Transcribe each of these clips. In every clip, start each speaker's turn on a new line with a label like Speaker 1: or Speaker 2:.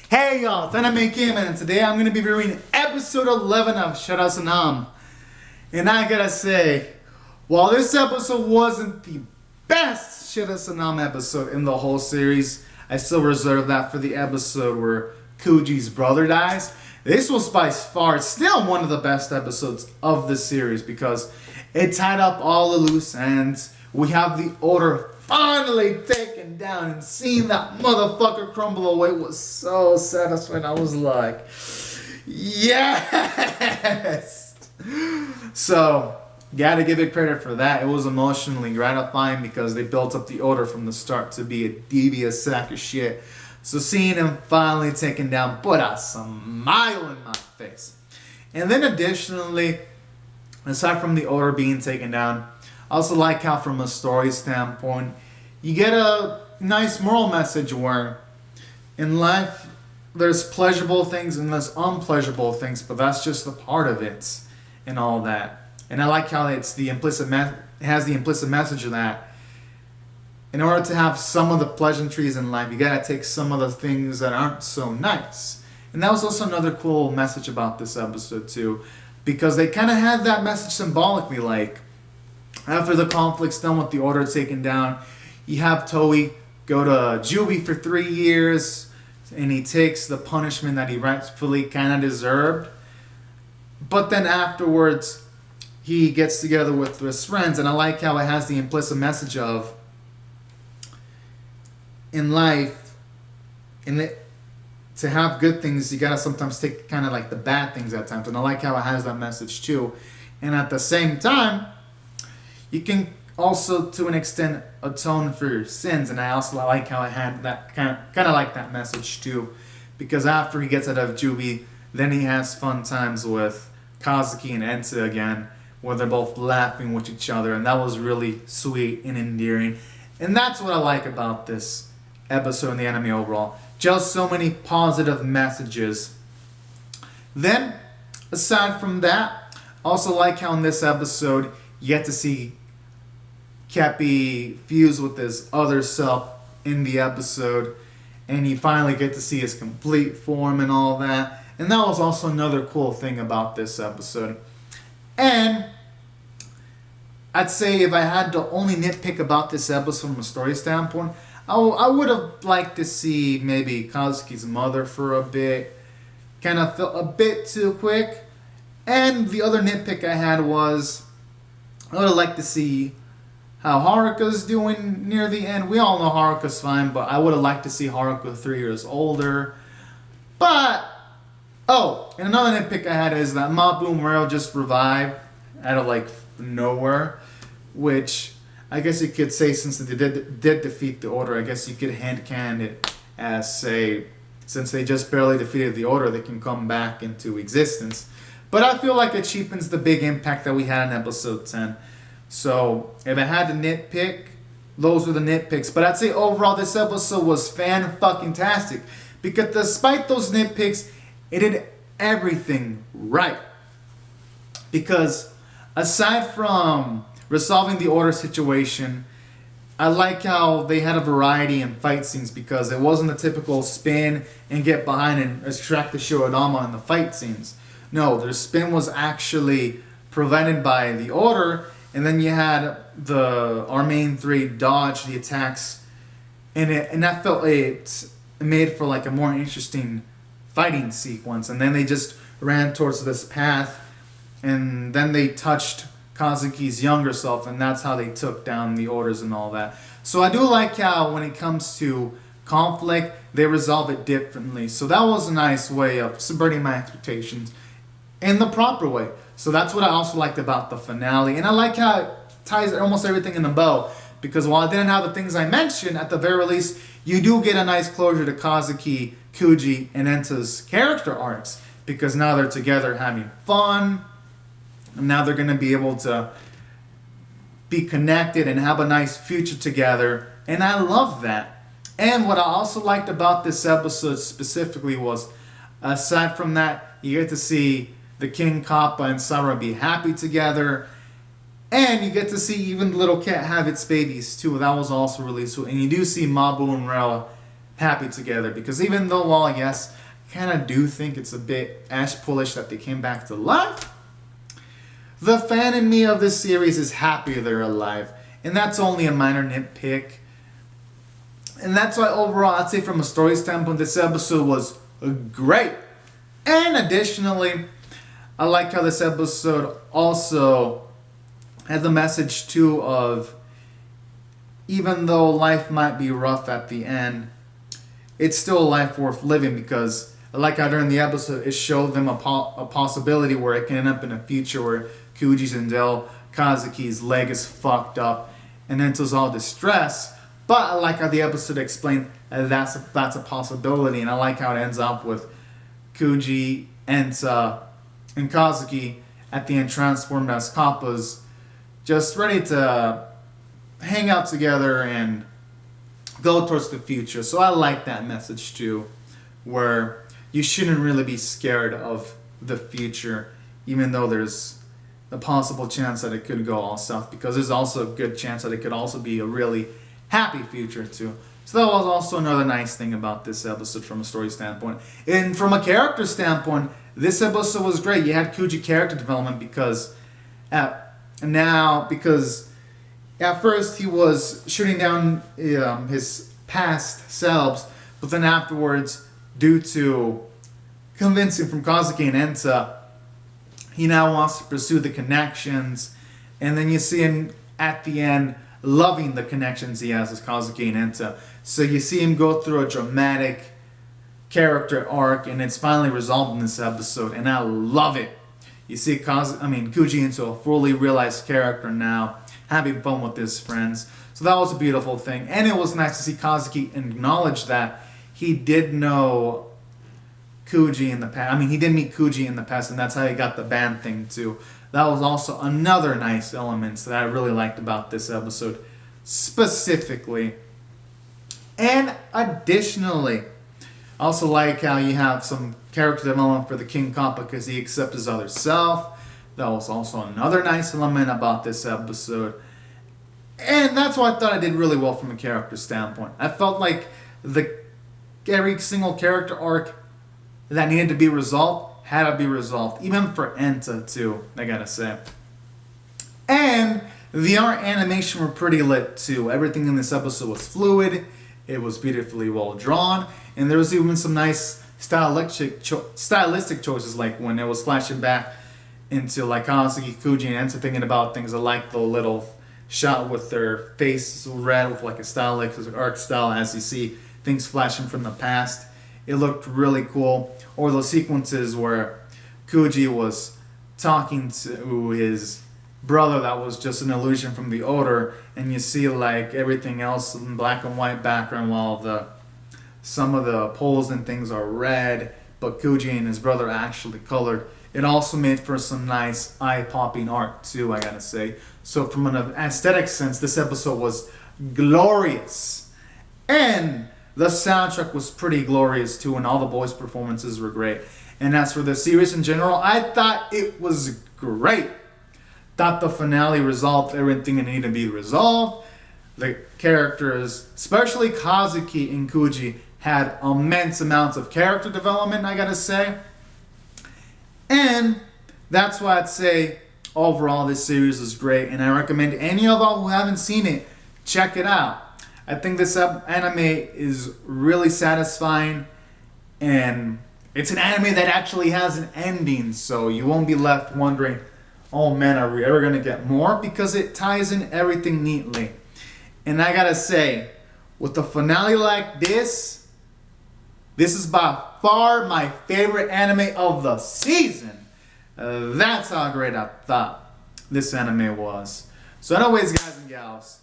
Speaker 1: Hey y'all, it's Anime Kim, and today I'm going to be reviewing episode 11 of Sarazanmai. And I gotta say, while this episode wasn't the best Sarazanmai episode in the whole series, I still reserve that for the episode where Kuji's brother dies. This was by far still one of the best episodes of the series because it tied up all the loose ends. We have the order finally taken down, and seeing that motherfucker crumble away was so satisfying. I was like, yes! So, gotta give it credit for that. It was emotionally gratifying because they built up the order from the start to be a devious sack of shit. So seeing him finally taken down put a smile in my face. And then additionally, aside from the order being taken down, I also like how from a story standpoint, you get a nice moral message where in life there's pleasurable things and there's unpleasurable things, but that's just a part of it and all that. And I like how it's the implicit it has the implicit message of that. In order to have some of the pleasantries in life, you gotta take some of the things that aren't so nice. And that was also another cool message about this episode too, because they kind of had that message symbolically, like after the conflict's done with the order taken down, you have Toei go to juvie for 3 years, and he takes the punishment that he rightfully kind of deserved. But then afterwards, he gets together with his friends, and I like how it has the implicit message of, in life, to have good things, you gotta sometimes take kind of like the bad things at times. And I like how it has that message too. And at the same time, you can also, to an extent, atone for your sins. And I also like how it had that kind of like that message too, because after he gets out of juvie, then he has fun times with Kazuki and Enta again, where they're both laughing with each other, and that was really sweet and endearing. And that's what I like about this episode in the anime overall. Just so many positive messages. Then, aside from that, also like how in this episode you get to see Kepi fuse with his other self in the episode, and you finally get to see his complete form and all that. And that was also another cool thing about this episode. And I'd say if I had to only nitpick about this episode from a story standpoint, I would have liked to see maybe Kazuki's mother for a bit. Kind of felt a bit too quick. And the other nitpick I had was, I would have liked to see how Haruka's doing near the end. We all know Haruka's fine, but I would have liked to see Haruka 3 years older. But, oh, and another nitpick I had is that Mabu Murrow just revived out of like nowhere, which I guess you could say, since they did defeat the Order, I guess you could hand it as, say, since they just barely defeated the Order, they can come back into existence. But I feel like it cheapens the big impact that we had in episode 10. So, if I had to nitpick, those were the nitpicks. But I'd say overall, this episode was fan-fucking-tastic. Because despite those nitpicks, it did everything right. Because aside from resolving the Order situation, I like how they had a variety in fight scenes, because it wasn't a typical spin and get behind and extract the Shorodama in the fight scenes. No, their spin was actually prevented by the Order, and then you had our main three dodge the attacks, and that felt it made for like a more interesting fighting sequence. And then they just ran towards this path, and then they touched Kazuki's younger self, and that's how they took down the Orders and all that. So I do like how when it comes to conflict, they resolve it differently. So that was a nice way of subverting my expectations in the proper way. So that's what I also liked about the finale. And I like how it ties almost everything in a bow, because while I didn't have the things I mentioned, at the very least, you do get a nice closure to Kazuki, Kuji, and Enta's character arcs, because now they're together having fun. And now they're going to be able to be connected and have a nice future together. And I love that. And what I also liked about this episode specifically was, aside from that, you get to see the King Kappa and Sarah be happy together. And you get to see even the little cat have its babies too. That was also really sweet. And you do see Mabu and Rella happy together. Because even though, well, yes, I kind of do think it's a bit Ash-pullish that they came back to life, the fan in me of this series is happy they're alive. And that's only a minor nitpick. And that's why overall, I'd say from a story standpoint, this episode was great. And additionally, I like how this episode also had the message too of, even though life might be rough at the end, it's still a life worth living, because I like how during the episode it showed them a possibility where it can end up in a future where Kuji's and Kazuki's leg is fucked up and Ento's all distressed. But I like how the episode explained that's a possibility, and I like how it ends up with Kuji, Enta, and Kazuki at the end transformed as Kappas, just ready to hang out together and go towards the future. So I like that message too, where you shouldn't really be scared of the future, even though there's a possible chance that it could go all south, because there's also a good chance that it could also be a really happy future too. So that was also another nice thing about this episode from a story standpoint. And from a character standpoint, this episode was great. You had Kuji character development because at first he was shooting down his past selves, but then afterwards, due to convincing from Kazuki and Enta, he now wants to pursue the connections, and then you see him at the end loving the connections he has with Kazuki and Enta. So you see him go through a dramatic character arc, and it's finally resolved in this episode, and I love it. You see Kuji into a fully realized character now, having fun with his friends. So that was a beautiful thing, and it was nice to see Kazuki acknowledge that he did know Kuji in the past. He did meet Kuji in the past, and that's how he got the band thing too. That was also another nice element that I really liked about this episode specifically. And additionally, I also like how you have some character development for the King Kappa because he accepts his other self. That was also another nice element about this episode. And that's why I thought I did really well from a character standpoint. I felt like every single character arc that needed to be resolved had to be resolved. Even for Enta too, I gotta say. And the art animation were pretty lit too. Everything in this episode was fluid. It was beautifully well drawn. And there was even some nice stylistic choices, like when it was flashing back into like Kazuki, Kuji, and Enta thinking about things. I like the little shot with their face red with like a stylistic art style as you see things flashing from the past. It looked really cool. Or those sequences where Kuji was talking to his brother that was just an illusion from the odor, and you see like everything else in black and white background while some of the poles and things are red, but Kuji and his brother actually colored. It also made for some nice eye-popping art too, I gotta say. So from an aesthetic sense, this episode was glorious. And the soundtrack was pretty glorious too, and all the voice performances were great. And as for the series in general, I thought it was great. Thought the finale resolved everything that needed to be resolved. The characters, especially Kazuki and Kuji, had immense amounts of character development, I gotta say. And that's why I'd say overall this series is great, and I recommend any of y'all who haven't seen it, check it out. I think this anime is really satisfying, and it's an anime that actually has an ending, so you won't be left wondering, oh man, are we ever gonna get more? Because it ties in everything neatly. And I gotta say, with a finale like this is by far my favorite anime of the season. That's how great I thought this anime was. So anyways, guys and gals,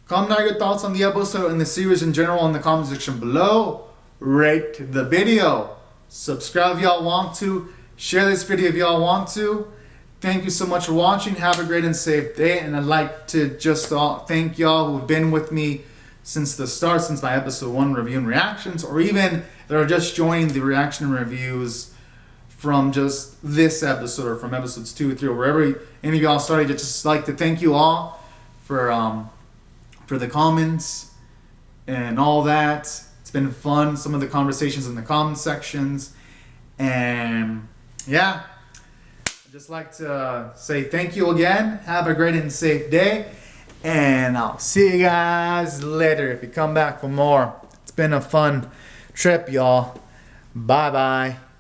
Speaker 1: comment down your thoughts on the episode and the series in general in the comment section below. Rate the video. Subscribe if y'all want to. Share this video if y'all want to. Thank you so much for watching. Have a great and safe day. And I'd like to just thank y'all who've been with me since the start, since my episode 1 review and reactions, or even that are just joining the reaction and reviews from just this episode or from episodes 2 or 3 or wherever any of y'all started. I'd just like to thank you all for the comments and all that. It's been fun, some of the conversations in the comment sections. And yeah, I'd just like to say thank you again. Have a great and safe day. And I'll see you guys later if you come back for more. It's been a fun trip, y'all. Bye bye.